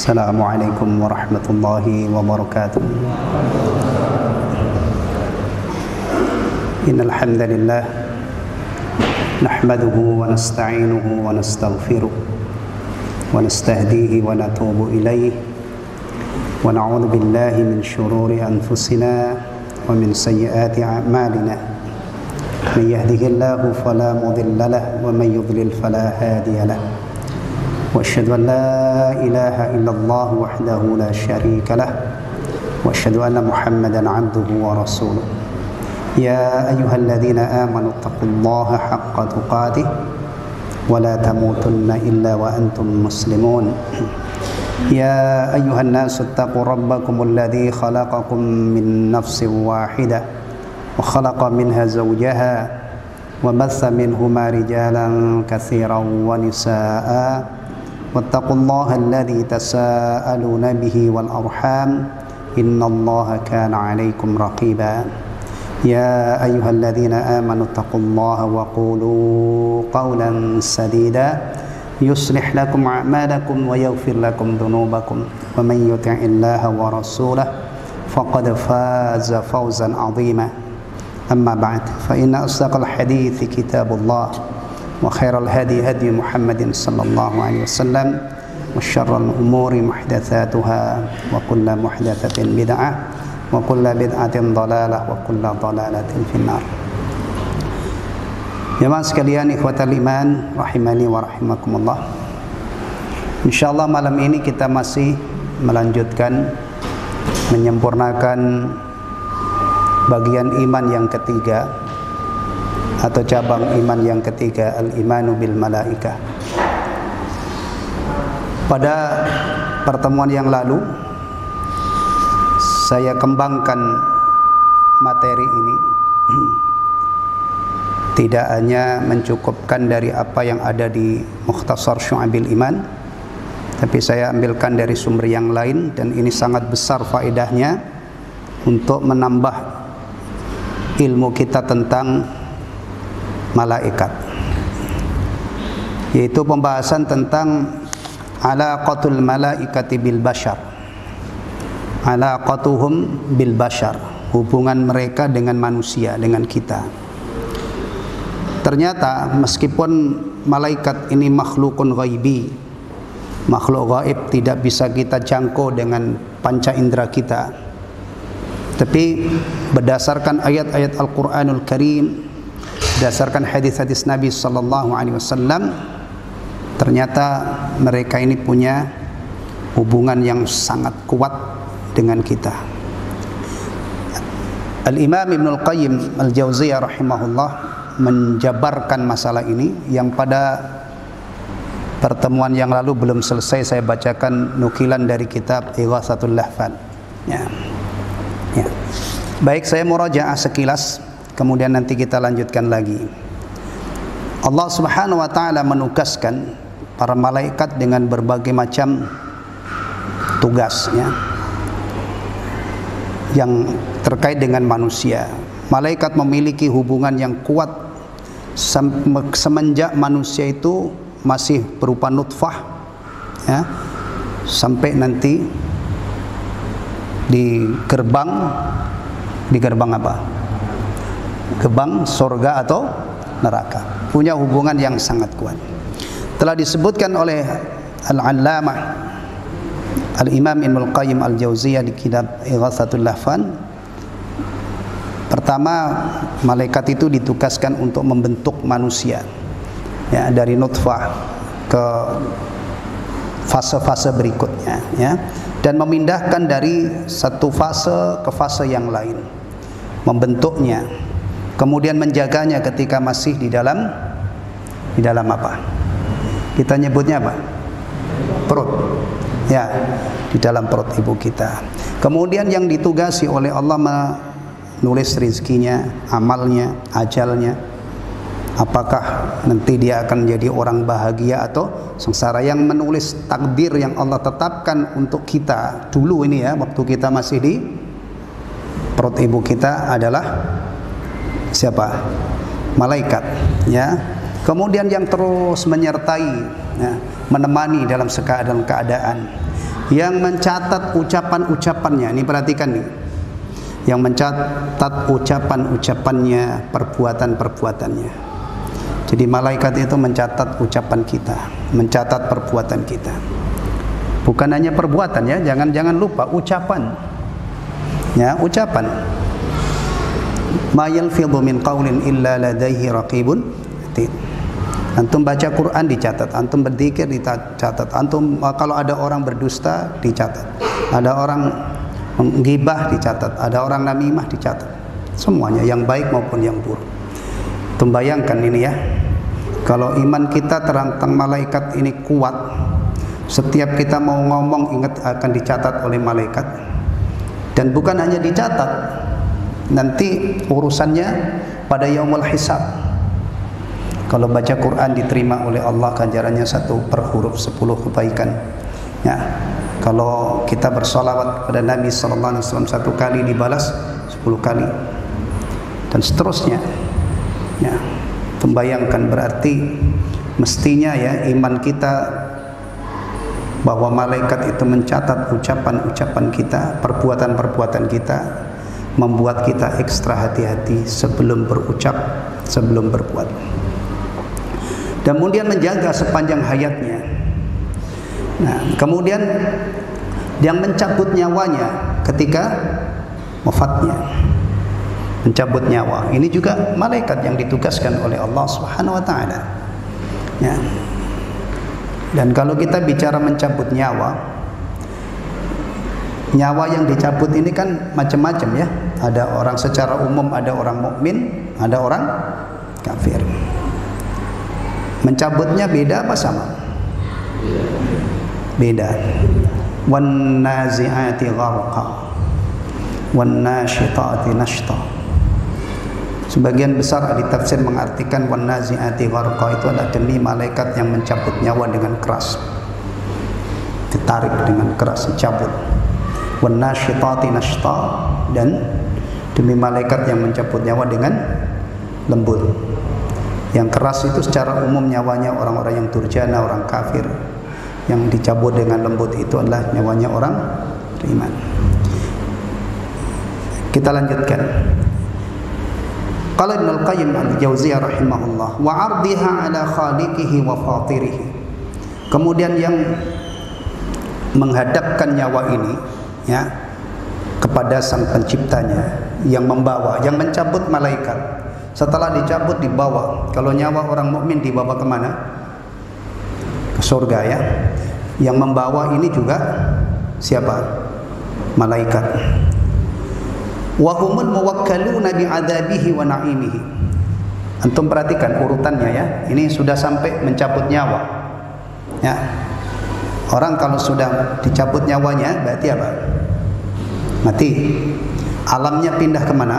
Assalamualaikum warahmatullahi wabarakatuh. Innal hamdalillah nahmaduhu wa nasta'inuhu wa nastaghfiruh wa nastahdihi wa natubu ilayhi wa na'udzu billahi min shururi anfusina wa min sayyiati a'malina. Man yahdihillahu fala mudilla lahu wa man yudlil fala hadiya lahu. وأشهد أن لا إله إلا الله وحده لا شريك له وأشهد أن محمدا عبده ورسوله يا أيها الذين آمنوا اتقوا الله حق تقاته ولا تموتن إلا وأنتم مسلمون يا أيها الناس اتقوا ربكم الذي خلقكم من نفس واحدة وخلق منها زوجها وبث منهما رجالا كثيرا ونساء واتقوا الله الذي تساءلون به والأرحام إن الله كان عليكم رقيبا يا أيها الذين آمنوا اتقوا الله وقولوا قولا سديدا يصلح لكم أعمالكم ويغفر لكم ذنوبكم ومن يطع الله ورسوله فقد فاز فوزا عظيما أما بعد فإن أصدق الحديث كتاب الله وخير الهدي هدي محمد صلى الله عليه وسلم وشر الأمور محدثاتها وكل محدثة بدعة وكل بدعة ضلالة وكل ضلالة في النار. Jemaah sekalian, ikhwatal iman rahimani wa rahimakumullah. Insyaallah malam ini kita masih melanjutkan menyempurnakan bagian iman yang ketiga atau cabang iman yang ketiga, al-imanu bil malaikah. Pada pertemuan yang lalu saya kembangkan materi ini tidak hanya mencukupkan dari apa yang ada di Mukhtasar Syu'abil Iman, tapi saya ambilkan dari sumber yang lain, dan ini sangat besar faedahnya untuk menambah ilmu kita tentang malaikat, yaitu pembahasan tentang alaqatul malaikati bil bashar, alaqatuhum bil bashar, hubungan mereka dengan manusia, dengan kita. Ternyata meskipun malaikat ini makhlukun ghaibi, makhluk gaib, tidak bisa kita jangkau dengan panca indera kita, tapi berdasarkan ayat-ayat Al-Quranul Karim, berdasarkan hadis-hadis Nabi sallallahu alaihi wasallam, ternyata mereka ini punya hubungan yang sangat kuat dengan kita. Al-Imam Ibnul Qayyim Al-Jauziyah rahimahullah menjabarkan masalah ini, yang pada pertemuan yang lalu belum selesai saya bacakan nukilan dari kitab Ighatsatul Lahfan. Ya. Baik, saya murajaah sekilas, kemudian nanti kita lanjutkan lagi. Allah Subhanahu wa taala menugaskan para malaikat dengan berbagai macam tugasnya yang terkait dengan manusia. Malaikat memiliki hubungan yang kuat semenjak manusia itu masih berupa nutfah, ya, sampai nanti di gerbang apa? Gerbang surga atau neraka. Punya hubungan yang sangat kuat. Telah disebutkan oleh Al-Allamah Al-Imam Ibnul Qayyim Al-Jauziyah di kitab Ighatsatul Lahfan. Pertama, malaikat itu ditugaskan untuk membentuk manusia, ya, dari nutfah ke fase-fase berikutnya, ya, dan memindahkan dari satu fase ke fase yang lain, membentuknya, kemudian menjaganya ketika masih di dalam apa? Kita nyebutnya apa? Perut. Ya, di dalam perut ibu kita. Kemudian yang ditugasi oleh Allah menulis rizkinya, amalnya, ajalnya. Apakah nanti dia akan menjadi orang bahagia atau sengsara. Yang menulis takdir yang Allah tetapkan untuk kita dulu ini, ya, waktu kita masih di perut ibu kita adalah siapa? Malaikat, ya. Kemudian yang terus menyertai, ya, menemani dalam keadaan. yang mencatat ucapan-ucapannya. Ini perhatikan nih, yang mencatat ucapan-ucapannya, perbuatan-perbuatannya. Jadi malaikat itu mencatat ucapan kita, mencatat perbuatan kita. Bukan hanya perbuatan ya, jangan lupa ucapan. Ya, ucapan. Ma yalfidhu min qaulin illa ladaihi raqibun atid. Antum baca Quran dicatat, antum berzikir dicatat, antum kalau ada orang berdusta dicatat, ada orang menggibah dicatat, ada orang namimah dicatat. Semuanya yang baik maupun yang buruk. Antum bayangkan ini ya. Kalau iman kita tentang malaikat ini kuat, setiap kita mau ngomong ingat akan dicatat oleh malaikat. Dan bukan hanya dicatat, nanti urusannya pada yaumul hisab. Kalau baca Quran diterima oleh Allah ganjarannya 1 per huruf 10 kebaikan. Ya. Kalau kita bersolawat pada Nabi sallallahu alaihi wasallam 1 kali dibalas 10 kali. Dan seterusnya. Ya. Membayangkan berarti mestinya ya iman kita bahwa malaikat itu mencatat ucapan-ucapan kita, perbuatan-perbuatan kita, membuat kita ekstra hati-hati sebelum berucap, sebelum berbuat. Dan kemudian menjaga sepanjang hayatnya. Nah, kemudian yang mencabut nyawanya ketika wafatnya, mencabut nyawa. Ini juga malaikat yang ditugaskan oleh Allah Subhanahu wa taala. Ya. Dan kalau kita bicara mencabut nyawa, nyawa yang dicabut ini kan macam-macam ya. Ada orang secara umum, ada orang mukmin, ada orang kafir. Mencabutnya beda apa sama? Beda. Wan nazi'ati gharqa wan nashitati nashta. Sebagian besar ahli tafsir mengartikan wan nazi'ati gharqa itu adalah demi malaikat yang mencabut nyawa dengan keras. Ditarik dengan keras, dicabut. Wan nashitati nashta, dan demi malaikat yang mencabut nyawa dengan lembut. Yang keras itu secara umum nyawanya orang-orang yang durjana, orang kafir. Yang dicabut dengan lembut itu adalah nyawanya orang beriman. Kita lanjutkan. Qala Ibnu Al-Qayyim Al-Jauziyah rahimahullah, wa 'ardiha 'ala khaliqihi wa fatirihi. Kemudian yang menghadapkan nyawa ini ya kepada sang penciptanya, yang membawa, yang mencabut malaikat. Setelah dicabut dibawa. Kalau nyawa orang mukmin dibawa kemana? Ke surga ya. Yang membawa ini juga siapa? Malaikat. Wa humul muwakkaluna bi'adzabihi wa na'imihi. Antum perhatikan urutannya ya. Ini sudah sampai mencabut nyawa. Ya. Orang kalau sudah dicabut nyawanya berarti apa? Mati. Alamnya pindah kemana?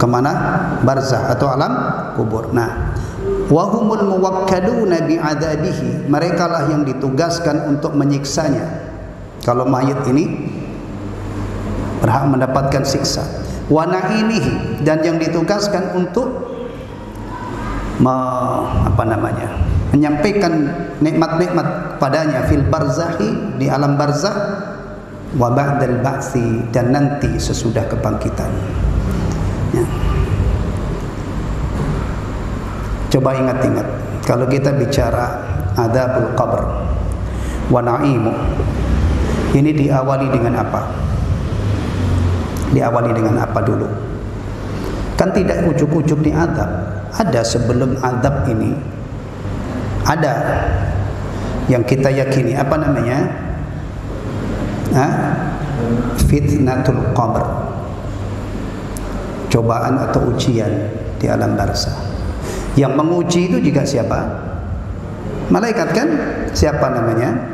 Kemana? Barzah atau alam kubur. Nah, wahumul muwakkaluna bi'adzabihi, mereka lah yang ditugaskan untuk menyiksanya. Kalau mayit ini berhak mendapatkan siksa. Wa na'imihi, dan yang ditugaskan untuk menyampaikan nikmat-nikmat padanya fil barzahi, di alam barzah, wa ba'dal ba'tsi, dan nanti sesudah kebangkitan. Ya. Coba ingat-ingat, kalau kita bicara adzabul qabr wa na'imu, ini diawali dengan apa? Diawali dengan apa dulu? Kan tidak ujuk-ujuk di azab. Ada sebelum azab ini, ada yang kita yakini, apa namanya? Fitnatul qabr, cobaan atau ujian di alam barzah. Yang menguji itu juga siapa? Malaikat kan? Siapa namanya?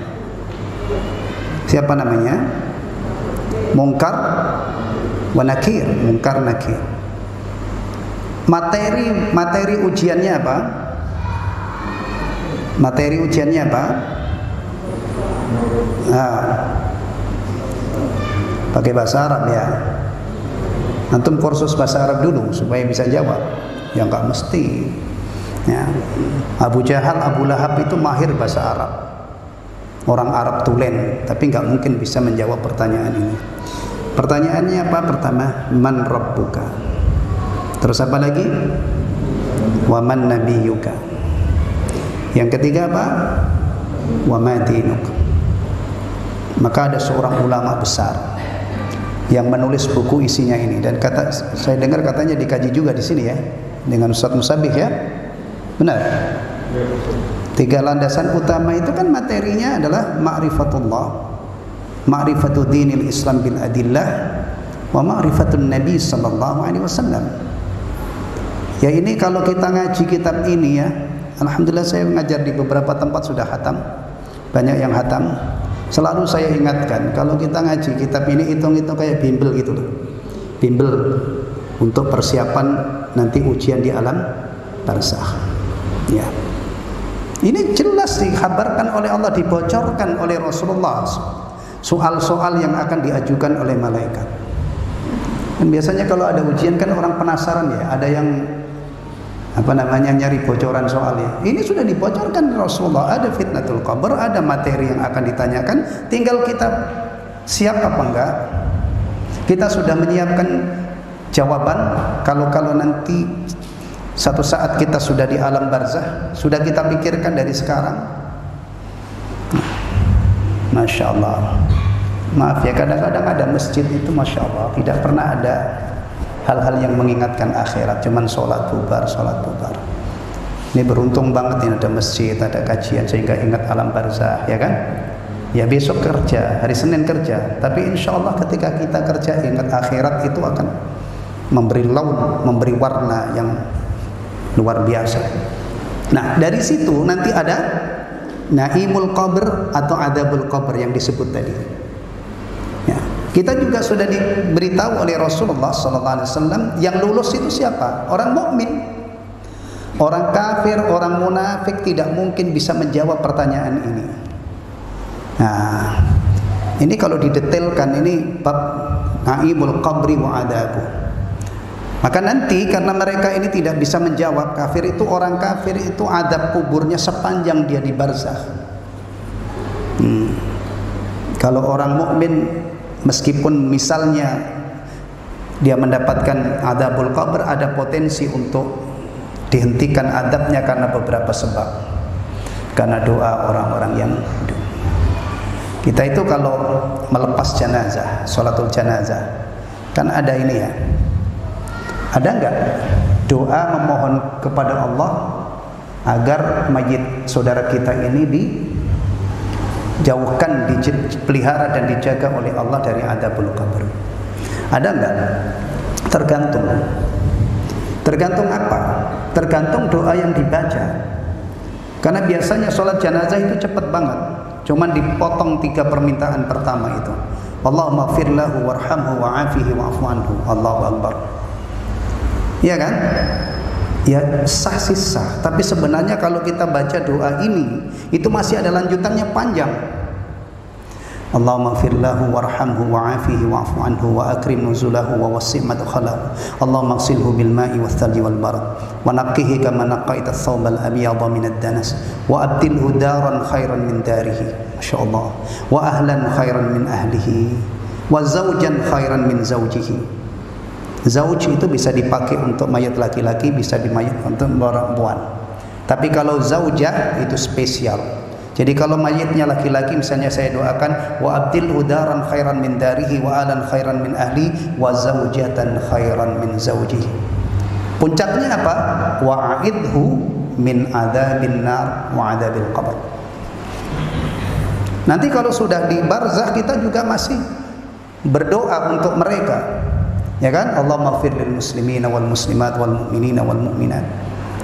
Siapa namanya? Munkar wa nakir, munkar nakir. Materi ujiannya apa? Materi ujiannya apa? Pakai bahasa Arab ya. Antum kursus bahasa Arab dulu supaya bisa jawab. Ya enggak mesti. Ya. Abu Jahal, Abu Lahab itu mahir bahasa Arab. orang Arab tulen, tapi nggak mungkin bisa menjawab pertanyaan ini. Pertanyaannya apa? Pertama, man rabbuka. Terus apa lagi? Wa man nabiyyuka. Yang ketiga apa? Wa ma dinuka. Maka ada seorang ulama besar yang menulis buku isinya ini, dan saya dengar katanya dikaji juga di sini ya dengan Ustaz Musabih ya. Benar? Tiga landasan utama itu kan materinya adalah ma'rifatullah, ma'rifatu dinil Islam bil adillah, wa ma'rifatun Nabi sallallahu alaihi wasallam. Ya ini kalau kita ngaji kitab ini ya, alhamdulillah saya mengajar di beberapa tempat sudah khatam, banyak yang khatam. Selalu saya ingatkan, kalau kita ngaji kitab ini hitung-hitung kayak bimbel gitu loh. Bimbel untuk persiapan nanti ujian di alam barzakh. Ya. Ini jelas dikabarkan oleh Allah, dibocorkan oleh Rasulullah. Soal-soal yang akan diajukan oleh malaikat. Dan biasanya kalau ada ujian kan orang penasaran ya, ada yang nyari bocoran soalnya. Ini sudah dibocorkan Rasulullah, ada fitnatul qabr, ada materi yang akan ditanyakan, tinggal kita siap apa enggak. Kita sudah menyiapkan jawaban kalau nanti satu saat kita sudah di alam barzakh, sudah kita pikirkan dari sekarang. Masya Allah. Maaf ya, kadang-kadang ada masjid itu Masya Allah tidak pernah ada hal-hal yang mengingatkan akhirat, cuman sholat bubar. Ini beruntung banget ini ada masjid, ada kajian sehingga ingat alam barzakh, ya kan? Ya besok kerja, hari Senin kerja, tapi insya Allah ketika kita kerja ingat akhirat, itu akan memberi laun, memberi warna yang luar biasa. Nah dari situ nanti ada naimul qabr atau adabul qabr yang disebut tadi. Ya. Kita juga sudah diberitahu oleh Rasulullah SAW yang lulus itu siapa? Orang mukmin. Orang kafir, orang munafik tidak mungkin bisa menjawab pertanyaan ini. Nah, ini kalau didetailkan ini bab naimul qabri wa adabu. Maka nanti karena mereka ini tidak bisa menjawab, orang kafir itu adab kuburnya sepanjang dia di barzakh. Kalau orang mukmin meskipun misalnya dia mendapatkan adabul qabr, ada potensi untuk dihentikan adabnya karena beberapa sebab. Karena doa orang-orang yang hidup. Kita itu kalau melepas jenazah, sholatul jenazah, kan ada ini ya. Ada enggak doa memohon kepada Allah agar mayit saudara kita ini dijauhkan, dipelihara dan dijaga oleh Allah dari adabul qabr? Ada enggak? Tergantung apa? Tergantung doa yang dibaca. Karena biasanya sholat jenazah itu cepat banget, cuman dipotong 3 permintaan pertama itu. Allahumma ighfir lahu warhamhu wa'afihi wa'fu anhu. Allahu akbar. Iya kan? Ya sah sih sah, tapi sebenarnya kalau kita baca doa ini itu masih ada lanjutannya panjang. Allahumma ighfir lahu warhamhu wa'afihi wa'fu anhu wa akrim nuzulahu wa wasi' madkhalahu. Allahumma ighsilhu bil ma'i wath thalji wal barad wa naqqihi kama naqqaita ath-thawb al-abyad min ad-danas wa abdilhu daran khairan min darihi. Masyaallah. Wa ahlan khairan min ahlihi wa zawjan khairan min zawjihi. Zauj itu bisa dipakai untuk mayat laki-laki, bisa dimayat untuk perempuan. Tapi kalau zaujah itu spesial. Jadi kalau mayatnya laki-laki, misalnya saya doakan wa abdil udaran khairan min darihi wa alan khairan min ahli wa zaujatan khairan min zaujihi. Puncaknya apa? Wa a'idhu min adzabin nar wa adzabil qabr. Nanti kalau sudah di barzakh kita juga masih berdoa untuk mereka. Ya kan? Allahumma ighfir lil muslimina wal muslimat wal mu'minina wal mu'minat.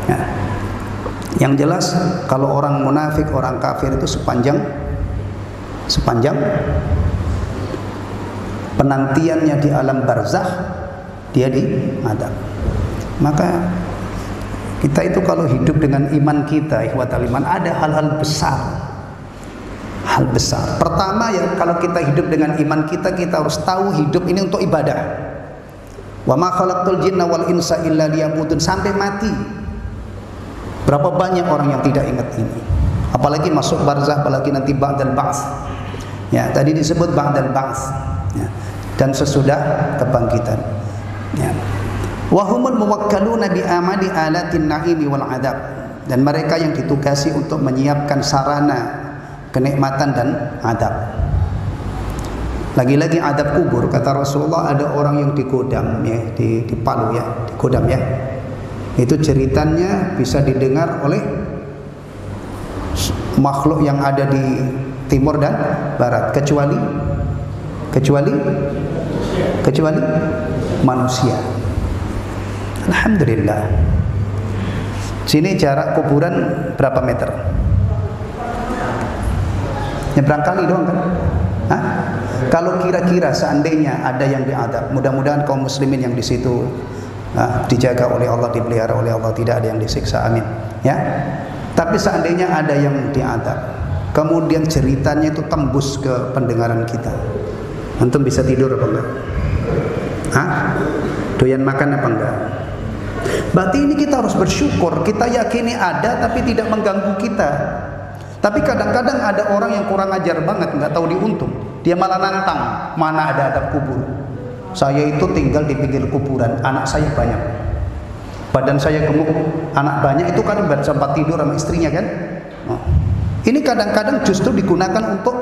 Ya. Yang jelas kalau orang munafik, orang kafir itu sepanjang penantiannya di alam barzakh dia diadab. Maka kita itu kalau hidup dengan iman kita, ikhwatal iman, ada hal-hal besar. Hal besar. Pertama ya, kalau kita hidup dengan iman kita harus tahu hidup ini untuk ibadah. Wa ma khalaqtul jinna wal insa illa liya'budun, sampai mati. Berapa banyak orang yang tidak ingat ini. Apalagi masuk barzah, apalagi nanti ba'dal ba'ts. Ya, tadi disebut ba'dal ba'ts. Ya, dan sesudah kebangkitan. Ya. Wa humul muwakkaluna bi amali alatin na'imi wal adab. Dan mereka yang ditugasi untuk menyiapkan sarana kenikmatan dan adab. Lagi-lagi adab kubur, kata Rasulullah, ada orang yang digodam ya, di Palu ya, digodam ya. Itu ceritanya bisa didengar oleh makhluk yang ada di timur dan barat, kecuali manusia. Alhamdulillah. Sini jarak kuburan berapa meter? Nyebrang kali doang kan? Hah? Kalau kira-kira seandainya ada yang diadab, mudah-mudahan kaum muslimin yang di situ dijaga oleh Allah, dipelihara oleh Allah, tidak ada yang disiksa, amin. Ya. Tapi seandainya ada yang diadab, kemudian ceritanya itu tembus ke pendengaran kita, antum bisa tidur apa enggak? Hah? Doyan makan apa enggak? Berarti ini kita harus bersyukur. Kita yakini ada tapi tidak mengganggu kita. Tapi kadang-kadang ada orang yang kurang ajar banget, nggak tahu diuntung. Dia malah nantang, mana ada adab kubur. Saya itu tinggal di pinggir kuburan, anak saya banyak, badan saya gemuk, anak banyak, itu kan sempat tidur sama istrinya kan. Ini kadang-kadang justru digunakan untuk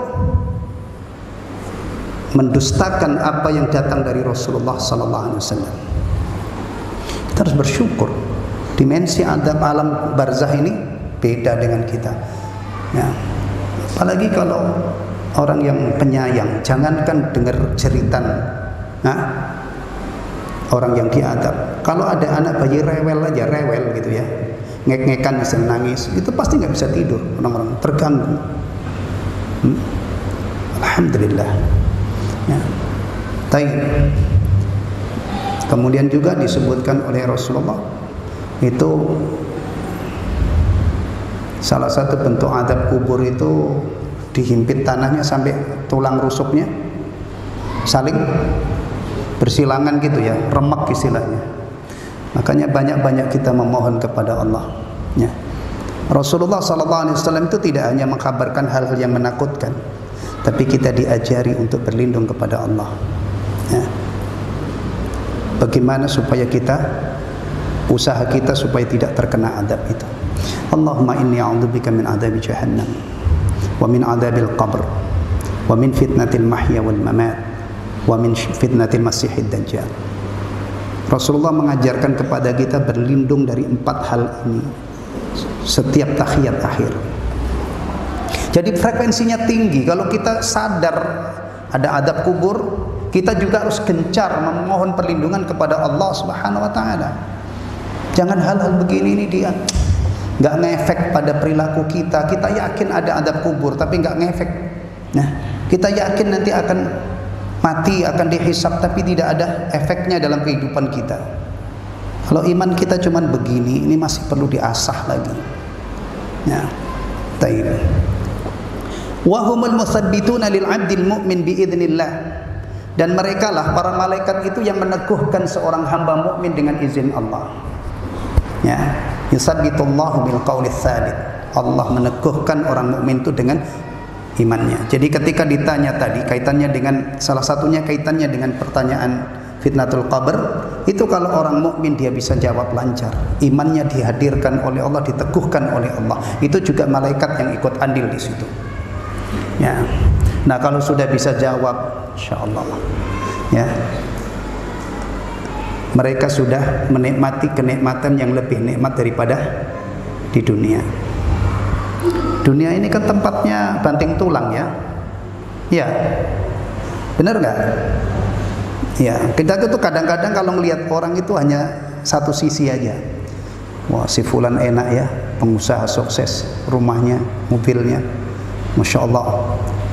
mendustakan apa yang datang dari Rasulullah Sallallahu Alaihi Wasallam. Kita harus bersyukur. Dimensi adab alam barzah ini beda dengan kita. Ya. Apalagi kalau orang yang penyayang, jangankan dengar cerita orang yang diadab. Kalau ada anak bayi rewel aja, rewel gitu ya, ngek-ngekan, bisa nangis, itu pasti nggak bisa tidur, orang-orang terganggu. Alhamdulillah. Ya. Kemudian juga disebutkan oleh Rasulullah, itu salah satu bentuk adab kubur itu dihimpit tanahnya sampai tulang rusuknya saling bersilangan gitu ya, remek istilahnya. Makanya banyak-banyak kita memohon kepada Allah. Ya. Rasulullah SAW itu tidak hanya mengkabarkan hal-hal yang menakutkan, tapi kita diajari untuk berlindung kepada Allah. Ya. Bagaimana supaya usaha kita supaya tidak terkena adab itu. Allahumma inni a'udzubika min adzabi jahannam wa min adzabil qabr wa min fitnatil mahya wal mamat wa min fitnatil masiihid dajjal. Rasulullah mengajarkan kepada kita berlindung dari 4 hal ini setiap tahiyat akhir. Jadi frekuensinya tinggi. Kalau kita sadar ada adab kubur, kita juga harus gencar memohon perlindungan kepada Allah Subhanahu wa taala. Jangan hal-hal begini ini dia nggak ngefek pada perilaku kita. Kita yakin ada adab kubur tapi nggak ngefek. Nah, kita yakin nanti akan mati, akan dihisab, tapi tidak ada efeknya dalam kehidupan kita. Kalau iman kita cuman begini, ini masih perlu diasah lagi. Ya, taib. Wa humul musabbituna lil 'abdil mu'min bi idznillah. Dan mereka lah para malaikat itu yang meneguhkan seorang hamba mukmin dengan izin Allah. Ya, yusabbitullahu bil qaulis tsabit. Allah meneguhkan orang mukmin itu dengan imannya. Jadi ketika ditanya tadi, kaitannya dengan salah satunya kaitannya dengan pertanyaan fitnatul qabr, itu kalau orang mukmin dia bisa jawab lancar, imannya dihadirkan oleh Allah, diteguhkan oleh Allah. Itu juga malaikat yang ikut andil di situ. Ya. Nah, kalau sudah bisa jawab, insyaallah ya, mereka sudah menikmati kenikmatan yang lebih nikmat daripada di dunia. Dunia ini kan tempatnya banting tulang ya. Ya. Benar nggak? Ya, kita tuh kadang-kadang kalau melihat orang itu hanya satu sisi aja. Wah, si fulan enak ya, pengusaha sukses, rumahnya, mobilnya, Masya Allah.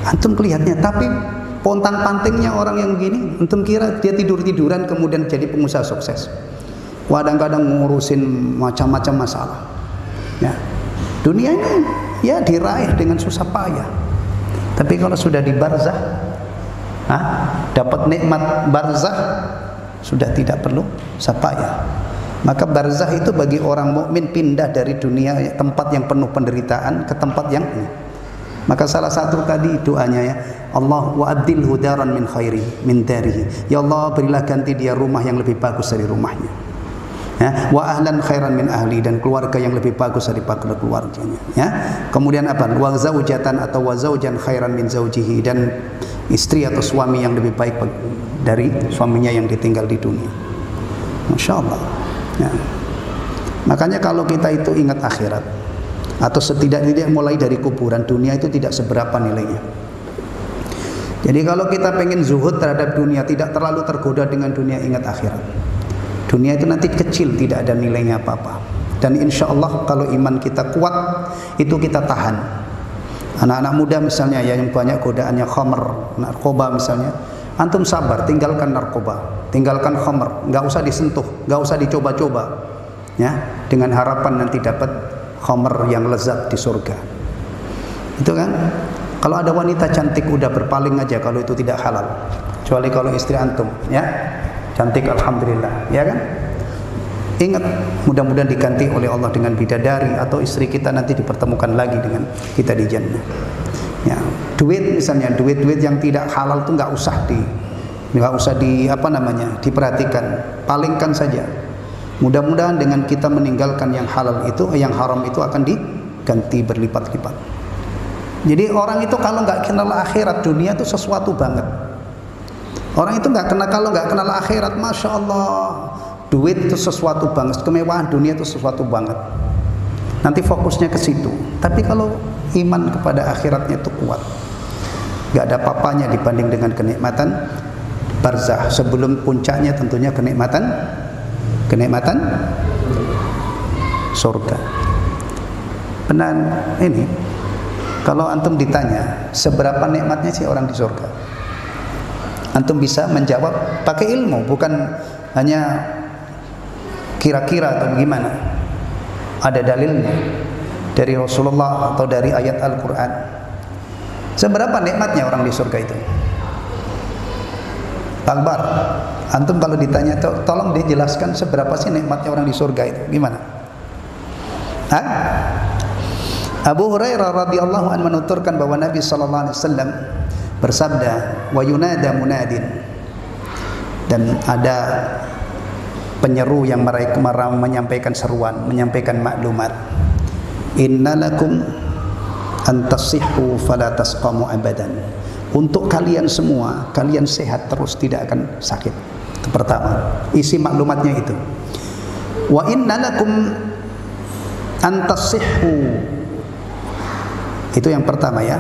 Antum kelihatannya, tapi pontang-pantingnya orang yang begini, antum kira dia tidur-tiduran kemudian jadi pengusaha sukses. Kadang-kadang ngurusin macam-macam masalah. Ya. Dunia ini ya diraih dengan susah payah. Tapi kalau sudah di barzah, dapat nikmat barzah, sudah tidak perlu susah payah. Maka barzah itu bagi orang mukmin pindah dari dunia tempat yang penuh penderitaan ke tempat yang ini. Maka salah satu tadi doanya ya, Allah wa abdilhu daran min khairi min darihi. Ya Allah, berilah ganti dia rumah yang lebih bagus dari rumahnya. Ya, wa ahlan khairan min ahli, dan keluarga yang lebih bagus daripada keluarganya. Ya. Kemudian apa? Wa zaujatan atau wa zaujan khairan min zaujihi, dan istri atau suami yang lebih baik dari suaminya yang ditinggal di dunia. Masya Allah. Ya. Makanya kalau kita itu ingat akhirat, atau setidak-tidaknya mulai dari kuburan, dunia itu tidak seberapa nilainya. Jadi kalau kita pengen zuhud terhadap dunia, tidak terlalu tergoda dengan dunia, ingat akhirat. Dunia itu nanti kecil, tidak ada nilainya apa-apa. Dan insya Allah kalau iman kita kuat, itu kita tahan. Anak-anak muda misalnya ya, yang banyak godaannya khamr, narkoba misalnya, antum sabar, tinggalkan narkoba, tinggalkan khamr, nggak usah disentuh, nggak usah dicoba-coba, ya, dengan harapan nanti dapat khamr yang lezat di surga. Itu kan, kalau ada wanita cantik udah berpaling aja kalau itu tidak halal, kecuali kalau istri antum, ya, cantik alhamdulillah, ya kan. Ingat, mudah-mudahan diganti oleh Allah dengan bidadari, atau istri kita nanti dipertemukan lagi dengan kita di jannah. Ya, duit misalnya, duit yang tidak halal tuh nggak usah diperhatikan, palingkan saja. Mudah-mudahan dengan kita meninggalkan yang halal itu, yang haram itu akan diganti berlipat-lipat. Jadi orang itu kalau nggak kenal akhirat, dunia itu sesuatu banget. Orang itu kalau nggak kenal akhirat, masya Allah, duit itu sesuatu banget, kemewahan dunia itu sesuatu banget. Nanti fokusnya ke situ. Tapi kalau iman kepada akhiratnya itu kuat, nggak ada papanya dibanding dengan kenikmatan barzah. Sebelum puncaknya tentunya kenikmatan surga. Benar ini. Kalau antum ditanya seberapa nikmatnya sih orang di surga, antum bisa menjawab pakai ilmu, bukan hanya kira-kira atau gimana. Ada dalilnya dari Rasulullah atau dari ayat Al-Quran. Seberapa nikmatnya orang di surga itu? Pak Akbar, antum kalau ditanya, tolong dijelaskan seberapa sih nikmatnya orang di surga itu, gimana? Hah? Abu Hurairah radhiyallahu anhu menuturkan bahwa Nabi sallallahu alaihi wasallam bersabda, wa yunada munadin, dan ada penyeru yang mereka menyampaikan seruan, menyampaikan maklumat, innalakum antasihhu fala tasqamu abadan. Untuk kalian semua, kalian sehat terus, tidak akan sakit. Itu pertama, isi maklumatnya itu. Wa innalakum antasihhu, itu yang pertama ya.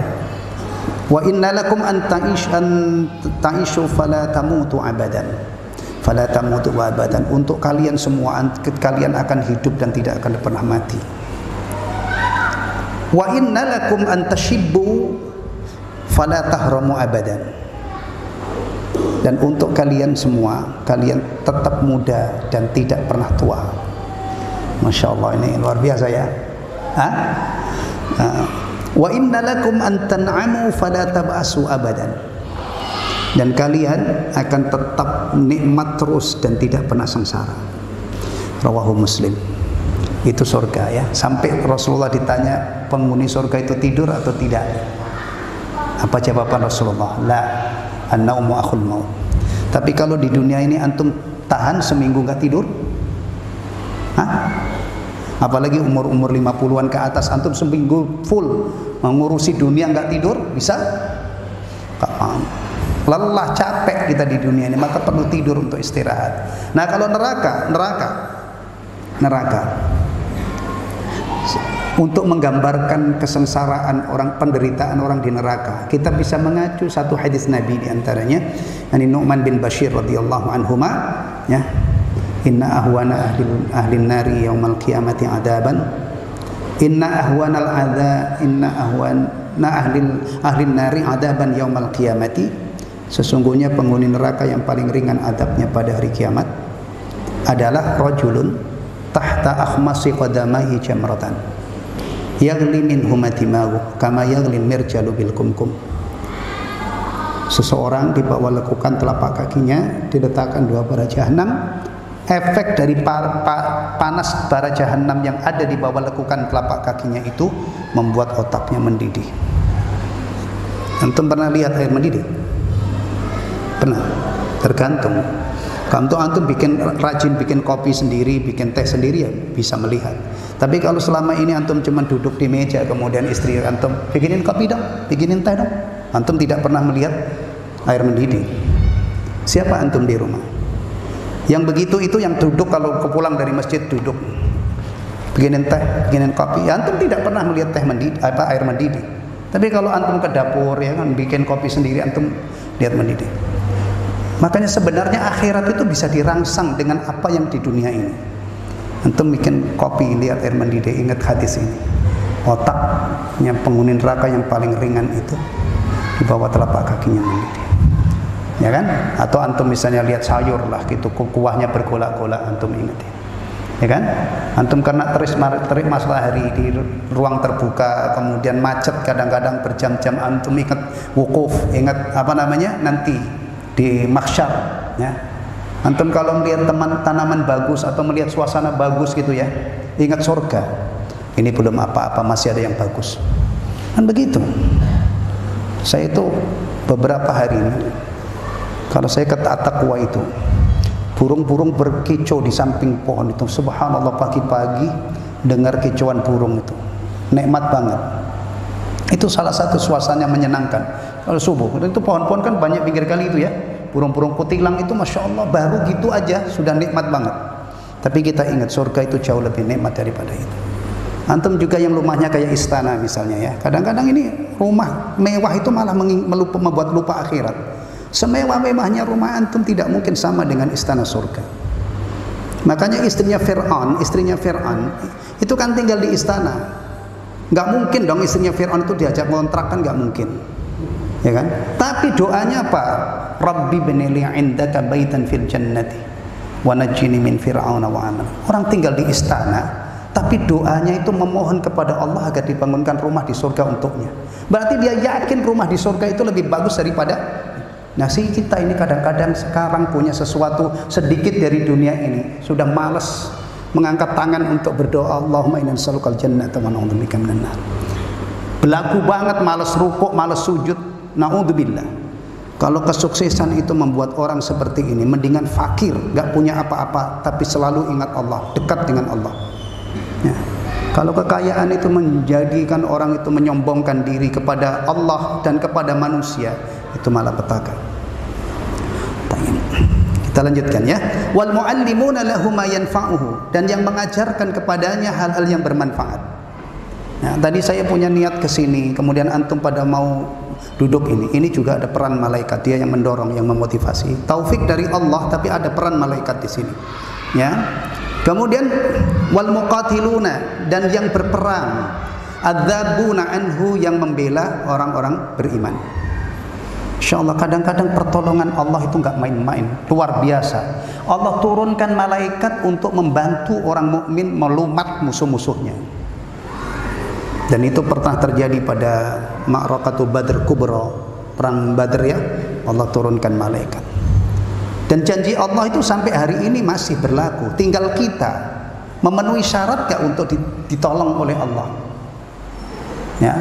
Wa innalakum an ta'ishu fala tamutu abadan. Fala tamutu abadan. Untuk kalian semua, kalian akan hidup dan tidak akan pernah mati. Wa innalakum an tashibbu fala tahramu abadan. Dan untuk kalian semua, kalian tetap muda dan tidak pernah tua. Masya Allah, ini luar biasa ya. Wa innalakum an tan'amu fala tab'asu abadan. Dan kalian akan tetap nikmat terus dan tidak pernah sengsara. Rawahu Muslim. Itu surga ya. Sampai Rasulullah ditanya, penghuni surga itu tidur atau tidak? Apa jawaban Rasulullah? La, an-naumu akhul maut. Tapi kalau di dunia ini antum tahan seminggu nggak tidur? Apalagi umur-umur 50-an ke atas, antum seminggu full mengurusi dunia nggak tidur, bisa? Nggak paham. Lelah, capek kita di dunia ini, maka perlu tidur untuk istirahat. Nah kalau neraka untuk menggambarkan kesengsaraan orang, penderitaan orang di neraka, kita bisa mengacu satu hadis Nabi diantaranya, Ani Nu'man bin Bashir radhiyallahu anhuma, ya. Inna ahwana ahli nari yaumal qiyamati adaban. Inna ahwana ahli nari adaban yaumal qiyamati. Sesungguhnya penghuni neraka yang paling ringan adabnya pada hari kiamat adalah rajulun tahta akhmasi qadamaihi jamratan yaghli minhu matimahu kama yaghli mirjalu bil kumkum. Seseorang di bawah lekukan telapak kakinya diletakkan dua bara jahanam efek dari panas bara jahanam yang ada di bawah lekukan telapak kakinya itu membuat otaknya mendidih. Antum pernah lihat air mendidih? Pernah? Tergantung. Kalau antum rajin bikin kopi sendiri, bikin teh sendiri, ya bisa melihat. Tapi kalau selama ini antum cuma duduk di meja, kemudian istri antum bikinin kopi dong, bikinin teh dong, antum tidak pernah melihat air mendidih. Siapa antum di rumah? Yang begitu itu yang duduk kalau pulang dari masjid duduk bikinin teh, bikinin kopi, ya antum tidak pernah melihat teh mendidih, air mendidih. Tapi kalau antum ke dapur ya kan bikin kopi sendiri, antum lihat mendidih. Makanya sebenarnya akhirat itu bisa dirangsang dengan apa yang di dunia ini. Antum bikin kopi, lihat air mendidih, ingat hadis ini. Otaknya penghuni neraka yang paling ringan itu di bawah telapak kakinya mendidih. Ya kan? Atau antum misalnya lihat sayur lah gitu, kuahnya bergolak-golak, antum ingat. Ya kan? Antum karena terik masalah hari di ruang terbuka, kemudian macet kadang-kadang berjam-jam, antum ingat wukuf, ingat nanti di mahsyar, ya. Antum kalau melihat tanaman bagus atau melihat suasana bagus gitu ya, ingat surga. Ini belum apa-apa, masih ada yang bagus. Kan begitu. Saya itu beberapa hari ini, kalau saya ke Taqwa itu, burung-burung berkicau di samping pohon itu. Subhanallah, pagi-pagi dengar kicauan burung itu, nikmat banget. Itu salah satu suasana yang menyenangkan. Kalau subuh, itu pohon-pohon kan banyak pinggir kali itu ya. Burung-burung kutilang itu Masya Allah baru gitu aja sudah nikmat banget. Tapi kita ingat surga itu jauh lebih nikmat daripada itu. Antum juga yang rumahnya kayak istana misalnya ya. Kadang-kadang ini rumah mewah itu malah membuat lupa akhirat. Semewah-mewahnya rumah antum tidak mungkin sama dengan istana surga. Makanya istrinya Fir'aun itu kan tinggal di istana. Nggak mungkin dong istrinya Fir'aun itu diajak ngontrak, kan nggak mungkin, ya kan? Tapi doanya apa? Rabbi binili indaka baitan fil jannati wa najjini min fir'auna wa amal. Orang tinggal di istana, tapi doanya itu memohon kepada Allah agar dibangunkan rumah di surga untuknya. Berarti dia yakin rumah di surga itu lebih bagus daripada. Nah, si kita ini kadang-kadang sekarang punya sesuatu sedikit dari dunia ini, sudah malas mengangkat tangan untuk berdoa, Allahumma inna nas'alukal jannata wa na'udzubika minan nar. Belagu banget, malas rukuk, malas sujud, naudzubillah. Kalau kesuksesan itu membuat orang seperti ini, mendingan fakir, gak punya apa-apa, tapi selalu ingat Allah, dekat dengan Allah. Ya. Kalau kekayaan itu menjadikan orang itu menyombongkan diri kepada Allah dan kepada manusia, itu malapetaka. Kita lanjutkan ya. Wal muallimuna lahu ma yanfa'uhu, dan yang mengajarkan kepadanya hal-hal yang bermanfaat. Nah, tadi saya punya niat ke sini, kemudian antum pada mau duduk ini. Ini juga ada peran malaikat, dia yang mendorong, yang memotivasi. Taufik dari Allah, tapi ada peran malaikat di sini. Ya. Kemudian wal muqatiluna, dan yang berperang, adzabuna anhu, yang membela orang-orang beriman. InsyaAllah kadang-kadang pertolongan Allah itu nggak main-main, luar biasa. Allah turunkan malaikat untuk membantu orang mukmin melumat musuh-musuhnya. Dan itu pernah terjadi pada Ma'raqatu Badr Kubra, perang Badr ya. Allah turunkan malaikat. Dan janji Allah itu sampai hari ini masih berlaku. Tinggal kita memenuhi syarat gak untuk ditolong oleh Allah. Ya.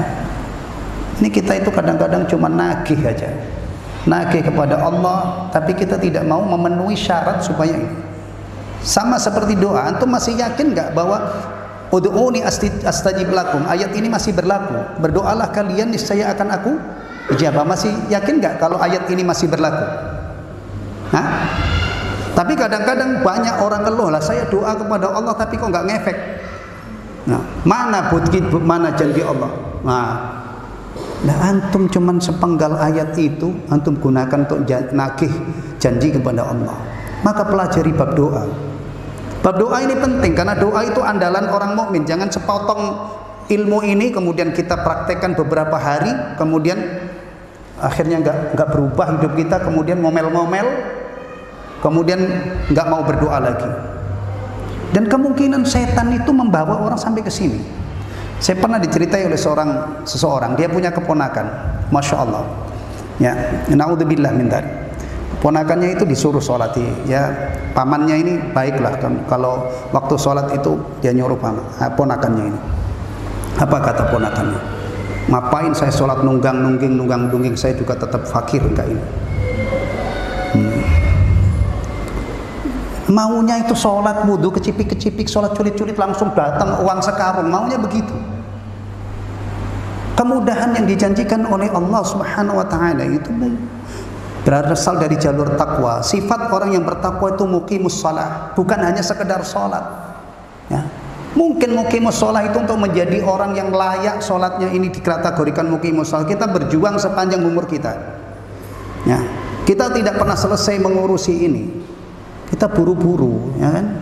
Ini kita itu kadang-kadang cuma nagih aja, nagih kepada Allah, tapi kita tidak mau memenuhi syarat supaya ini. Sama seperti doa, antum masih yakin nggak bahwa ud'uni astajib lakum, ayat ini masih berlaku? Berdoalah kalian niscaya akan aku ijabah. Masih yakin nggak kalau ayat ini masih berlaku? Hah? Tapi kadang-kadang banyak orang ngeluh, lah saya doa kepada Allah tapi kok nggak ngefek. Nah, mana bukti, mana janji Allah? Nah, antum cuman sepenggal ayat itu antum gunakan untuk nagih janji kepada Allah. Maka pelajari bab doa. Bab doa ini penting karena doa itu andalan orang mukmin. Jangan sepotong ilmu ini kemudian kita praktekkan beberapa hari, kemudian akhirnya nggak berubah hidup kita, kemudian ngomel-ngomel, kemudian nggak mau berdoa lagi. Dan kemungkinan setan itu membawa orang sampai ke sini. Saya pernah diceritai oleh seseorang, dia punya keponakan, masya Allah, ya, naudzubillah min dzalik. ponakannya itu disuruh sholat, ya pamannya ini baiklah kalau waktu sholat itu dia nyuruh ponakannya ini. Apa kata ponakannya? Ngapain saya sholat nunggang-nungging, saya juga tetap fakir enggak ini. Maunya itu sholat wudhu kecipik-kecipik, sholat culit-culit langsung datang uang sekarung, maunya begitu. Kemudahan yang dijanjikan oleh Allah Subhanahu wa taala itu berasal dari jalur takwa. Sifat orang yang bertakwa itu muqimus shalah, bukan hanya sekedar sholat. Ya. Mungkin muqimus shalah itu untuk menjadi orang yang layak sholatnya ini dikategorikan muqimus shalah. Kita berjuang sepanjang umur kita. Ya. Kita tidak pernah selesai mengurusi ini. Kita buru-buru, ya kan?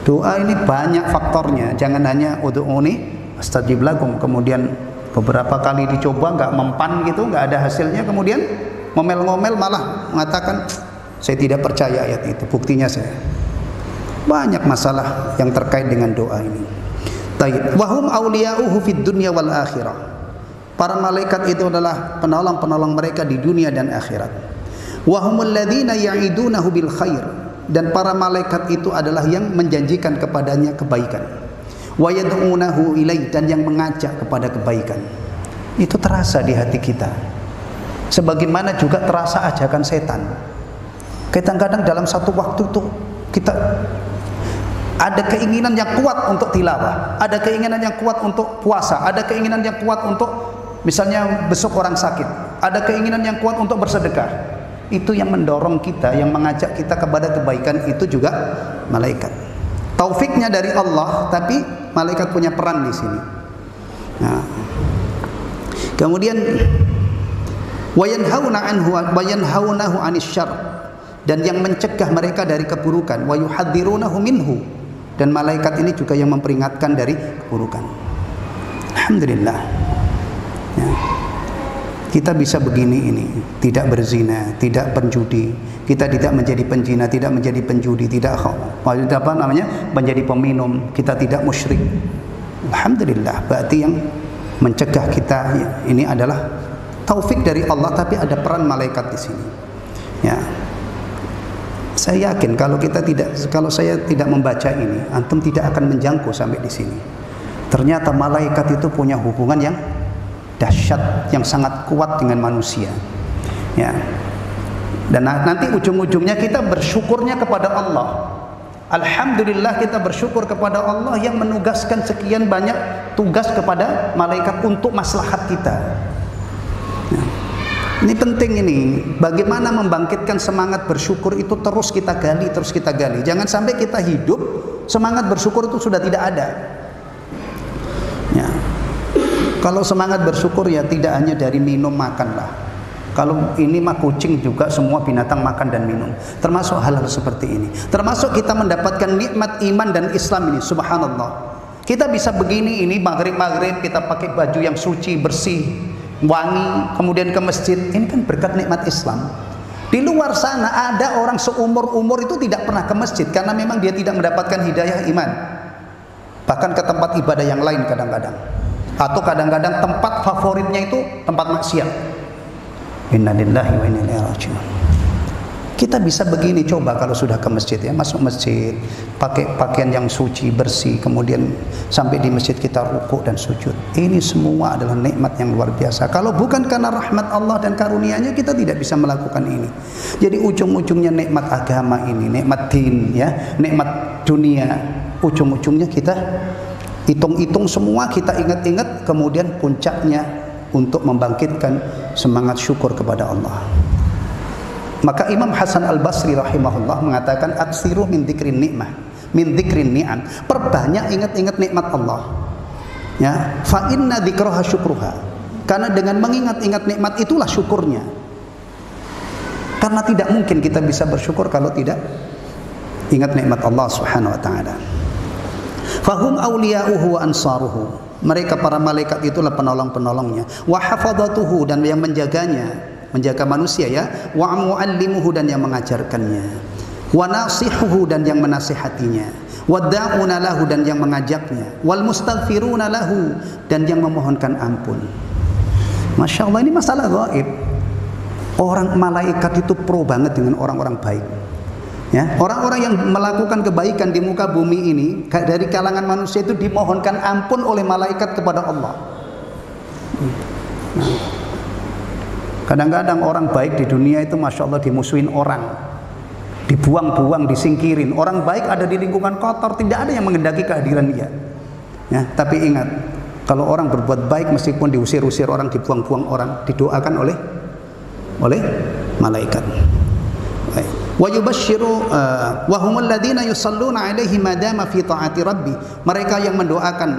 Doa ini banyak faktornya. Jangan hanya ud'uni astajib lakum, kemudian beberapa kali dicoba nggak mempan gitu, nggak ada hasilnya, kemudian ngomel-ngomel malah mengatakan saya tidak percaya ayat itu. Buktinya saya banyak masalah yang terkait dengan doa ini. Taib. Wahum awliya'uhu fid dunya wal akhirah. Para malaikat itu adalah penolong-penolong mereka di dunia dan akhirat. Wahumul ladzina ya'idunahu bil khair. Dan para malaikat itu adalah yang menjanjikan kepadanya kebaikan. Wa yad'unahu ilaih, dan yang mengajak kepada kebaikan. Itu terasa di hati kita. Sebagaimana juga terasa ajakan setan. Kadang-kadang dalam satu waktu itu kita ada keinginan yang kuat untuk tilawah, ada keinginan yang kuat untuk puasa, ada keinginan yang kuat untuk misalnya besok orang sakit, ada keinginan yang kuat untuk bersedekah. Itu yang mendorong kita, yang mengajak kita kepada kebaikan, itu juga malaikat. Taufiknya dari Allah, tapi malaikat punya peran di sini. Nah. Kemudian wayanhauna anhu wayanhaunahu anis syarr, dan yang mencegah mereka dari keburukan, wa yuhadzirunahu minhu, dan malaikat ini juga yang memperingatkan dari keburukan. Alhamdulillah. Ya. Kita bisa begini ini, tidak berzina, tidak penjudi, kita tidak menjadi penjina, tidak menjadi penjudi, tidak apa namanya, menjadi peminum, kita tidak musyrik. Alhamdulillah, berarti yang mencegah kita ini adalah taufik dari Allah, tapi ada peran malaikat di sini. Ya, saya yakin kalau saya tidak membaca ini, antum tidak akan menjangkau sampai di sini. Ternyata malaikat itu punya hubungan yang dahsyat, yang sangat kuat dengan manusia. Ya. Dan nanti ujung-ujungnya kita bersyukurnya kepada Allah. Alhamdulillah, kita bersyukur kepada Allah yang menugaskan sekian banyak tugas kepada malaikat untuk maslahat kita. Ya. Ini penting ini. Bagaimana membangkitkan semangat bersyukur itu terus kita gali, terus kita gali. Jangan sampai kita hidup semangat bersyukur itu sudah tidak ada. Ya. Kalau semangat bersyukur ya tidak hanya dari minum makan lah. Kalau ini mah kucing juga semua binatang makan dan minum. Termasuk hal-hal seperti ini. Termasuk kita mendapatkan nikmat iman dan Islam ini. Subhanallah. Kita bisa begini ini maghrib kita pakai baju yang suci, bersih, wangi, kemudian ke masjid. Ini kan berkat nikmat Islam. Di luar sana ada orang seumur-umur itu tidak pernah ke masjid karena memang dia tidak mendapatkan hidayah iman. Bahkan ke tempat ibadah yang lain kadang-kadang. Atau kadang-kadang tempat favoritnya itu tempat maksiat. Innalillahi wa inna ilaihi raji'un. Kita bisa begini, coba kalau sudah ke masjid ya, masuk masjid, pakai pakaian yang suci, bersih, kemudian sampai di masjid kita rukuk dan sujud. Ini semua adalah nikmat yang luar biasa. Kalau bukan karena rahmat Allah dan karunia-Nya, kita tidak bisa melakukan ini. Jadi ujung-ujungnya nikmat agama ini, nikmat din ya, nikmat dunia, ujung-ujungnya kita hitung-hitung semua, kita ingat-ingat, kemudian puncaknya untuk membangkitkan semangat syukur kepada Allah. Maka Imam Hasan Al-Basri rahimahullah mengatakan, aksiru min dzikrin ni'mah, min dzikrin ni'am. Perbanyak ingat-ingat nikmat Allah. Ya, fa inna dzikraha syukruha. Karena dengan mengingat-ingat nikmat itulah syukurnya. Karena tidak mungkin kita bisa bersyukur kalau tidak ingat nikmat Allah Subhanahu wa taala. Fahum awliya'uhu wa ansaruhu. Mereka para malaikat itulah penolong-penolongnya. Wa hafadhatuhu, dan yang menjaganya, menjaga manusia ya. Wa muallimuhu, dan yang mengajarkannya. Wa nasihuhu, dan yang menasihatinya. Wa da'una lahu, dan yang mengajaknya. Wal mustaghfiruna lahu, dan yang memohonkan ampun. Masya Allah, ini masalah gaib. Orang malaikat itu pro banget dengan orang-orang baik. Ya, orang-orang yang melakukan kebaikan di muka bumi ini dari kalangan manusia itu dimohonkan ampun oleh malaikat kepada Allah. Nah, kadang-kadang orang baik di dunia itu masya Allah dimusuhin orang, dibuang-buang, disingkirin. Orang baik ada di lingkungan kotor, tidak ada yang menghendaki kehadiran dia. Ya, tapi ingat, kalau orang berbuat baik meskipun diusir-usir orang, dibuang-buang orang, didoakan oleh malaikat. Wa yubashshiru wa humul ladzina yusalluna alaihi madama fi taati rabbi. Mereka yang mendoakan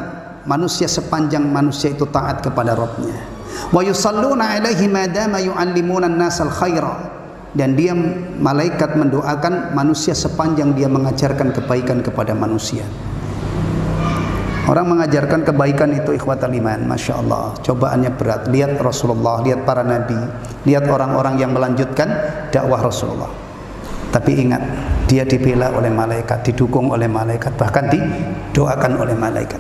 manusia sepanjang manusia itu taat kepada Rabbnya. Wa yusalluna alaihi madama yu'allimuna an-nasal khaira. Dan dia malaikat mendoakan manusia sepanjang dia mengajarkan kebaikan kepada manusia. Orang mengajarkan kebaikan itu ikhwatal iman, masya Allah, cobaannya berat. Lihat Rasulullah, lihat para nabi, lihat orang-orang yang melanjutkan dakwah Rasulullah. Tapi ingat, dia dibela oleh malaikat, didukung oleh malaikat, bahkan didoakan oleh malaikat.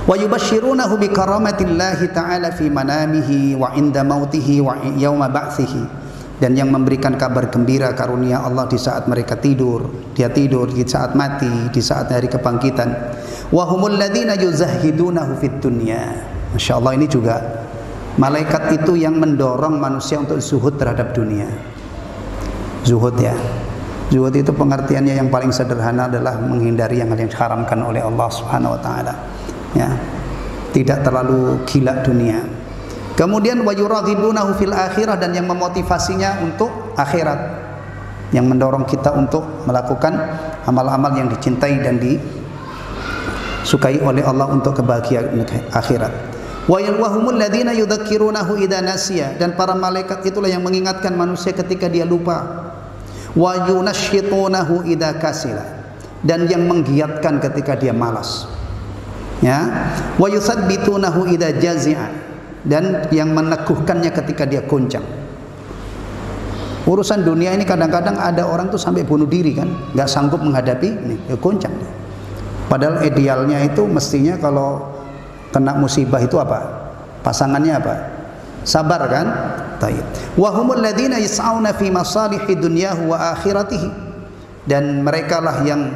Wa yubashshirunahu bi karamatillahi ta'ala fi manamihi wa inda mautihi wa yauma ba'tsihi. Dan yang memberikan kabar gembira karunia Allah di saat mereka tidur, dia tidur, di saat mati, di saat hari kebangkitan. Wa humul ladzina yuzahidunahu fid dunya. Masya Allah, ini juga malaikat itu yang mendorong manusia untuk zuhud terhadap dunia. Zuhud ya. Zuhud itu pengertiannya yang paling sederhana adalah menghindari yang diharamkan oleh Allah Subhanahu wa taala. Ya. Tidak terlalu gila dunia. Kemudian wa yuraghibunahu fil akhirah, dan yang memotivasinya untuk akhirat. Yang mendorong kita untuk melakukan amal-amal yang dicintai dan disukai oleh Allah untuk kebahagiaan akhirat. Wa humul ladzina yudzakirunahu idza nasiya, dan para malaikat itulah yang mengingatkan manusia ketika dia lupa. Wa yunashitunahu idza kasila, dan yang menggiatkan ketika dia malas. Ya, wa yutsabbitunahu idza jazi'a, dan yang meneguhkannya ketika dia goncang. Urusan dunia ini kadang-kadang ada orang tuh sampai bunuh diri kan, nggak sanggup menghadapi ini, ya goncang. Padahal idealnya itu mestinya kalau kena musibah itu apa? Pasangannya apa? Sabar kan? Taib. Wa humul ladzina yas'auna fi masalihi dunyahu wa akhiratihi, dan merekalah yang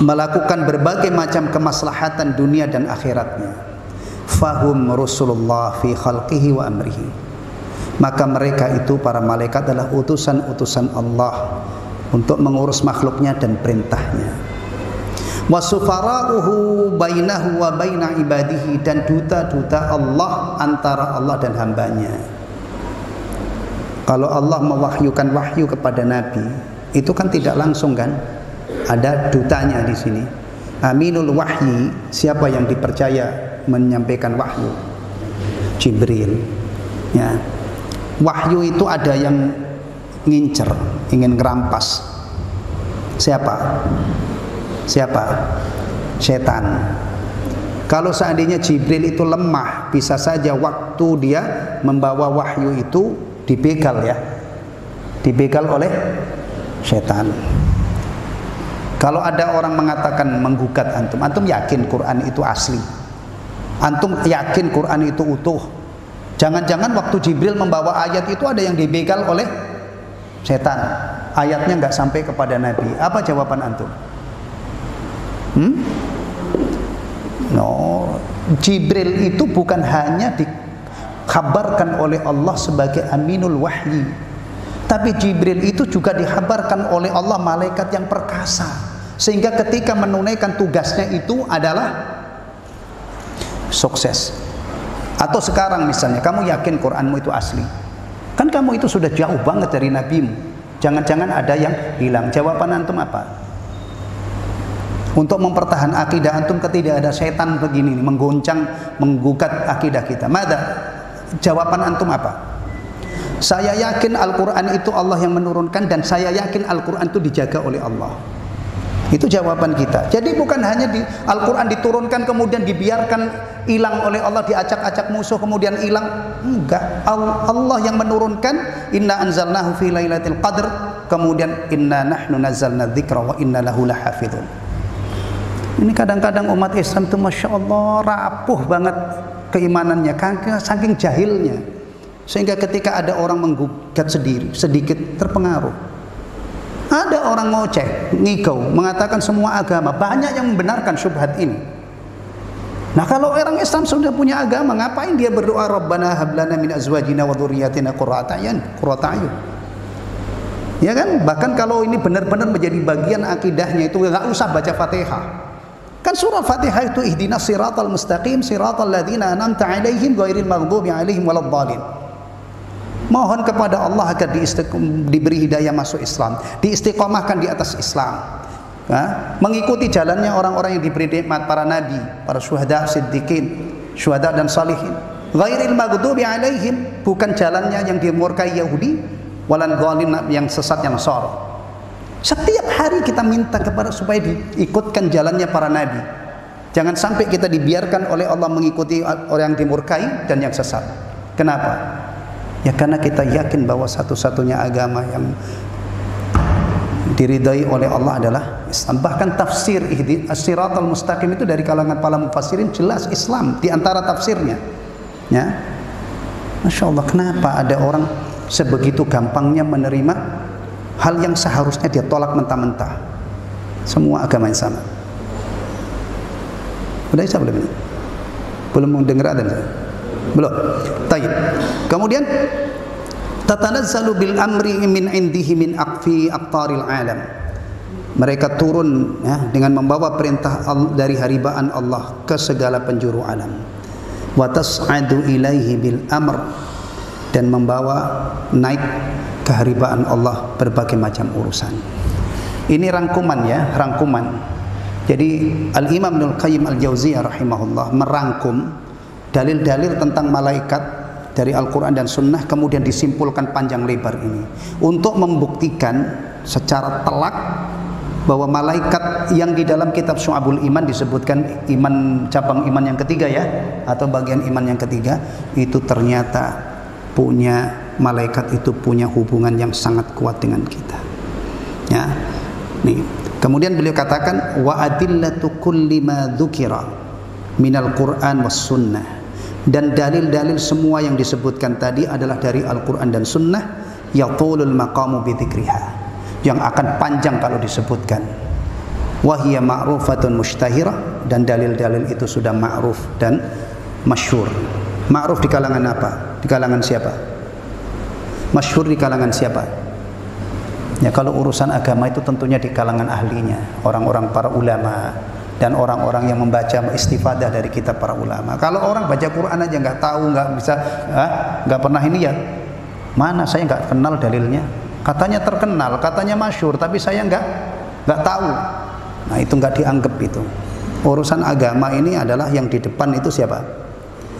melakukan berbagai macam kemaslahatan dunia dan akhiratnya. Fahum Rasulullah fi khalqihi wa amrihi, maka mereka itu para malaikat adalah utusan-utusan Allah untuk mengurus makhluknya dan perintahnya. Wasufara'uhu bainahu wa baina ibadihi, dan duta-duta Allah antara Allah dan hambanya. Kalau Allah mewahyukan wahyu kepada Nabi, itu kan tidak langsung kan, ada dutanya di sini. Aminul wahyi, siapa yang dipercaya menyampaikan wahyu? Jibril. Ya. Wahyu itu ada yang ngincer, ingin ngerampas. Siapa? Siapa? Setan. Kalau seandainya Jibril itu lemah, bisa saja waktu dia membawa wahyu itu dibegal ya, dibegal oleh setan. Kalau ada orang mengatakan menggugat antum, antum yakin Quran itu asli? Antum yakin Quran itu utuh? Jangan-jangan waktu Jibril membawa ayat itu ada yang dibegal oleh setan, ayatnya nggak sampai kepada Nabi. Apa jawaban antum? No, Jibril itu bukan hanya dikabarkan oleh Allah sebagai aminul wahyi, tapi Jibril itu juga dikabarkan oleh Allah malaikat yang perkasa, sehingga ketika menunaikan tugasnya itu adalah sukses. Atau sekarang misalnya kamu yakin Quranmu itu asli, kan kamu itu sudah jauh banget dari nabimu, jangan-jangan ada yang hilang. Jawaban antum apa? Untuk mempertahankan akidah antum ketika ada setan begini menggoncang, menggugat akidah kita. Mada? Jawaban antum apa? Saya yakin Al-Quran itu Allah yang menurunkan, dan saya yakin Al-Quran itu dijaga oleh Allah. Itu jawaban kita. Jadi bukan hanya di Al-Quran diturunkan kemudian dibiarkan hilang oleh Allah, diacak-acak musuh kemudian hilang. Enggak. Allah yang menurunkan, inna anzalnahu fi lailatul qadr, kemudian inna nahnu nazzalna dzikra wa inna lahu lahafizun. Ini kadang-kadang umat Islam itu masya Allah rapuh banget keimanannya, saking jahilnya. sehingga ketika ada orang menggugat sedikit terpengaruh. Ada orang ngoceh, ngigau, mengatakan semua agama, banyak yang membenarkan syubhat ini. Nah, kalau orang Islam sudah punya agama, ngapain dia berdoa Rabbana hab lana min azwajina wa dzurriyyatina qurrata a'yun? Ya kan? Bahkan kalau ini benar-benar menjadi bagian akidahnya itu enggak usah baca Fatihah. Kan surah Fatihah itu ihdinas siratal mustaqim siratal ladzina an'amta 'alaihim ghairil maghdubi 'alaihim waladdallin. Mohon kepada Allah agar diberi hidayah masuk Islam, diistiqomahkan di atas Islam, mengikuti jalannya orang-orang yang diberi nikmat, para nabi, para syuhada, siddiqin, syuhada dan salihin. Ghairil maghdubi 'alaihim, bukan jalannya yang dimurkai Yahudi, walan dhalin, yang sesatnya Nasara. Setiap hari kita minta kepada supaya diikutkan jalannya para nabi. Jangan sampai kita dibiarkan oleh Allah mengikuti orang yang dimurkai dan yang sesat. Kenapa? Ya karena kita yakin bahwa satu-satunya agama yang diridai oleh Allah adalah Islam. Bahkan tafsir as-siratal mustaqim itu dari kalangan para mufassirin jelas Islam di antara tafsirnya. Ya. Masya Allah, kenapa ada orang sebegitu gampangnya menerima hal yang seharusnya dia tolak mentah-mentah? Semua agama yang sama. Udah bisa belum ini? Belum mendengar ada saya? Belum. Taib. Kemudian tatanazzalu bil amri min indihi min aqfi aqtaril alam. Mereka turun ya, dengan membawa perintah dari haribaan Allah ke segala penjuru alam. Wa tas'adu ilaihi bil amr, dan membawa naik ke haribaan Allah berbagai macam urusan. Ini rangkuman ya, rangkuman. Jadi Al-Imam Ibnul Qayyim Al-Jauziyah rahimahullah merangkum dalil-dalil tentang malaikat dari Al-Quran dan Sunnah, kemudian disimpulkan panjang lebar ini untuk membuktikan secara telak bahwa malaikat yang di dalam kitab Syu'abul Iman disebutkan iman, cabang iman yang ketiga ya, atau bagian iman yang ketiga, itu ternyata punya, malaikat itu punya hubungan yang sangat kuat dengan kita ya. Nih, kemudian beliau katakan wa adillatu kulli ma dzukira minal Qur'an was sunnah, dan dalil-dalil semua yang disebutkan tadi adalah dari Al-Quran dan Sunnah, yatulul maqamu bidzikriha, yang akan panjang kalau disebutkan. Wahiyya ma'rufatun mushtahirah, dan dalil-dalil itu sudah ma'ruf dan masyhur. Ma'ruf di kalangan apa? Di kalangan siapa? Masyhur di kalangan siapa? Ya, kalau urusan agama itu tentunya di kalangan ahlinya, orang-orang para ulama dan orang-orang yang membaca istifadah dari kitab para ulama. Kalau orang baca Quran aja nggak tahu, nggak bisa, nggak pernah ini ya, mana saya nggak kenal dalilnya. Katanya terkenal, katanya masyhur, tapi saya nggak tahu. Nah, itu nggak dianggap itu. Urusan agama ini adalah yang di depan itu siapa?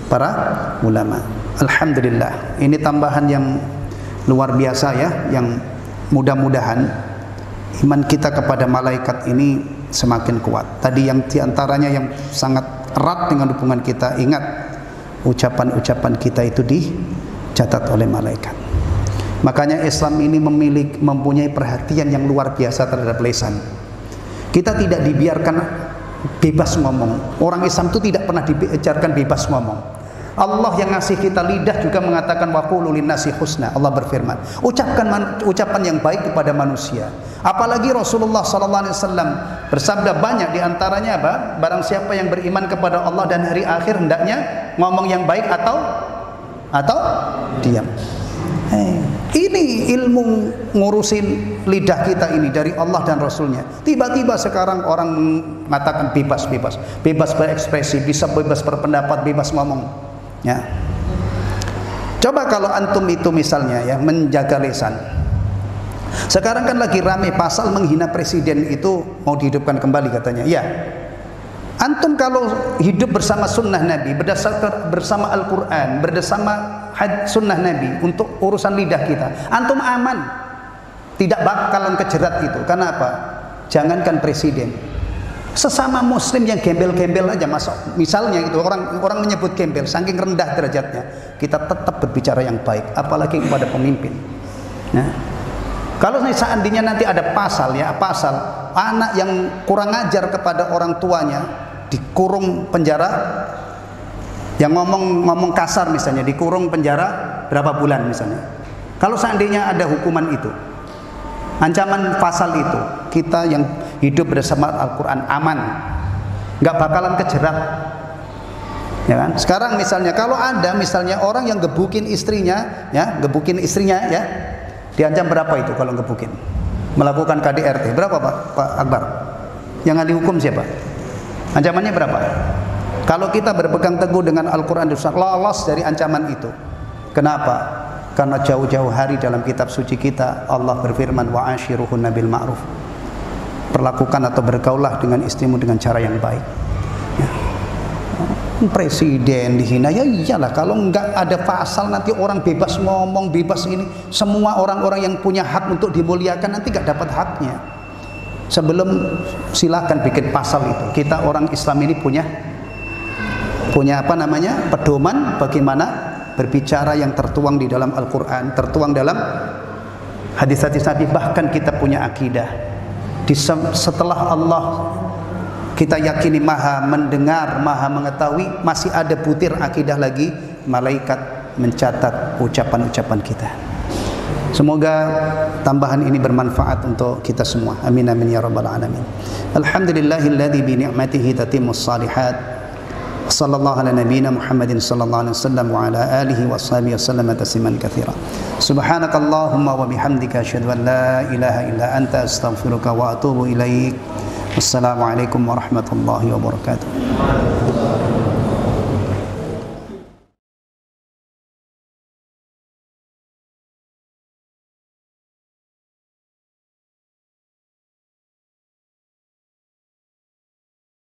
Para ulama. Alhamdulillah. Ini tambahan yang luar biasa ya, yang mudah-mudahan iman kita kepada malaikat ini semakin kuat. Tadi yang diantaranya yang sangat erat dengan hubungan kita, ingat ucapan-ucapan kita itu dicatat oleh malaikat. Makanya Islam ini mempunyai perhatian yang luar biasa terhadap lisan. Kita tidak dibiarkan bebas ngomong. Orang Islam itu tidak pernah diajarkan bebas ngomong. Allah yang ngasih kita lidah juga mengatakan waqulu linnasi husna. Allah berfirman, ucapkan ucapan yang baik kepada manusia. Apalagi Rasulullah SAW bersabda banyak, diantaranya apa? Barang siapa yang beriman kepada Allah dan hari akhir hendaknya ngomong yang baik atau diam. Ini ilmu ngurusin lidah kita ini dari Allah dan Rasulnya. Tiba-tiba sekarang orang mengatakan bebas berekspresi, bisa bebas berpendapat, bebas ngomong. Ya. Coba kalau antum itu misalnya ya menjaga lisan. Sekarang kan lagi rame pasal menghina presiden itu mau dihidupkan kembali katanya. Ya. Antum kalau hidup bersama sunnah Nabi, berdasarkan bersama Al-Quran, bersama sunnah Nabi untuk urusan lidah kita, antum aman, tidak bakalan kejerat itu. Karena apa? Jangankan presiden, sesama muslim yang gembel-gembel aja masuk, misalnya itu orang menyebut gembel, saking rendah derajatnya, kita tetap berbicara yang baik, apalagi kepada pemimpin. Nah, kalau seandainya nanti ada pasal anak yang kurang ajar kepada orang tuanya dikurung penjara, yang ngomong kasar misalnya dikurung penjara berapa bulan misalnya. Kalau seandainya ada hukuman itu, ancaman pasal itu, kita yang hidup bersama Al-Quran aman, nggak bakalan kejerat, ya kan? Sekarang misalnya kalau ada misalnya orang yang gebukin istrinya, ya, diancam berapa itu kalau gebukin? Melakukan KDRT berapa Pak Akbar? Yang dihukum siapa? Ancamannya berapa? Kalau kita berpegang teguh dengan Al-Quran dan Sunnah, lolos dari ancaman itu. Kenapa? Karena jauh-jauh hari dalam kitab suci kita Allah berfirman wa ashiruhunna bil ma'ruf. Perlakukan atau bergaulah dengan istrimu dengan cara yang baik. Ya. Presiden dihina, ya iyalah, kalau enggak ada pasal nanti orang bebas ngomong, bebas ini, semua orang-orang yang punya hak untuk dimuliakan nanti enggak dapat haknya. Sebelum silakan bikin pasal itu. Kita orang Islam ini punya apa namanya? Pedoman bagaimana berbicara yang tertuang di dalam Al-Quran, tertuang dalam hadis-hadis Nabi. Bahkan kita punya akidah setelah Allah kita yakini maha mendengar, maha mengetahui, masih ada butir akidah lagi, malaikat mencatat ucapan-ucapan kita. Semoga tambahan ini bermanfaat untuk kita semua. Amin amin ya rabbal alamin. Alhamdulillahilladzi bi ni'matihi tatimmus shalihat. Sallallahu ala nabiyyina Muhammadin sallallahu alaihi wasallam wa ala alihi wa sahbihi wasallam tasliman katsira. Subhanakallahumma wa bihamdika asyhadu an la ilaha illa anta astaghfiruka wa atubu ilaik. Wassalamualaikum warahmatullahi wabarakatuh.